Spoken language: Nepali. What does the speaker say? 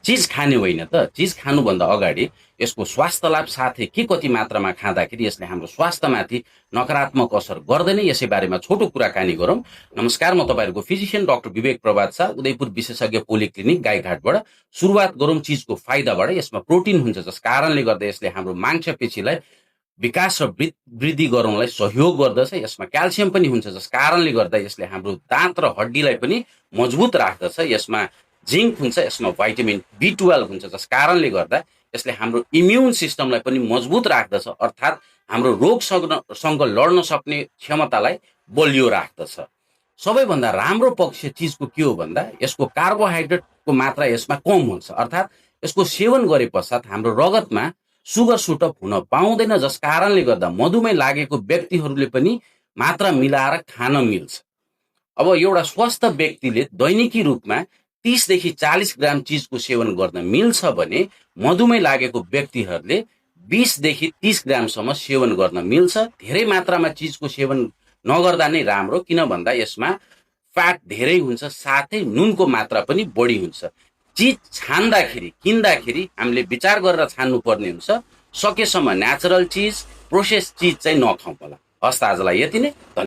चिज खाने होइन त। चिज खानुभन्दा अगाडि यसको स्वास्थ्य लाभ साथै के कति मात्रामा खाँदाखेरि यसले हाम्रो स्वास्थ्यमाथि नकारात्मक असर गर्दैन, यसै बारेमा छोटो कुराकानी गरौँ। नमस्कार, म तपाईँहरूको फिजिशियन डाक्टर विवेक प्रभात शाह, उदयपुर विशेषज्ञ पोलिक्लिनिक गाईघाटबाट। सुरुवात गरौँ चिजको फाइदाबाट। यसमा प्रोटिन हुन्छ, जस कारणले गर्दा यसले हाम्रो मांसपेशीलाई विकास र वृद्धि गराउनलाई सहयोग गर्दछ। यसमा क्याल्सियम पनि हुन्छ, जस कारणले गर्दा यसले हाम्रो दाँत र हड्डीलाई पनि मजबुत राख्दछ। यसमा जिङ्क हुन्छ, यसमा भाइटामिन B12 हुन्छ, जस कारणले गर्दा यसले हाम्रो इम्युन सिस्टमलाई पनि मजबुत राख्दछ, अर्थात् हाम्रो रोगसँग लड्न सक्ने क्षमतालाई बलियो राख्दछ। सबैभन्दा राम्रो पक्ष चिजको के हो भन्दा यसको कार्बोहाइड्रेटको मात्रा यसमा कम हुन्छ, अर्थात् यसको सेवन गरे पश्चात हाम्रो रगतमा सुगर सुटअप हुन पाउँदैन, जस कारणले गर्दा मधुमेह लागेको व्यक्तिहरूले पनि मात्रा मिलाएर खान मिल्छ। अब एउटा स्वस्थ व्यक्तिले दैनिकी रूपमा 30 देखि 40 ग्राम चिजको सेवन गर्न मिल्छ भने मधुमेह लागेको व्यक्तिहरूले 20 देखि 30 ग्रामसम्म सेवन गर्न मिल्छ। धेरै मात्रामा चिजको सेवन नगर्दा नै राम्रो, किन भन्दा यसमा फ्याट धेरै हुन्छ, साथै नुनको मात्रा पनि बढी हुन्छ। चिज छान्दाखेरि किन्दाखेरि हामीले विचार गरेर छान्नु पर्ने हुन्छ। सकेसम्म नेचुरल चिज, प्रोसेस चिज चाहिँ नखाउँ होला। हस् त, आजलाई यति नै।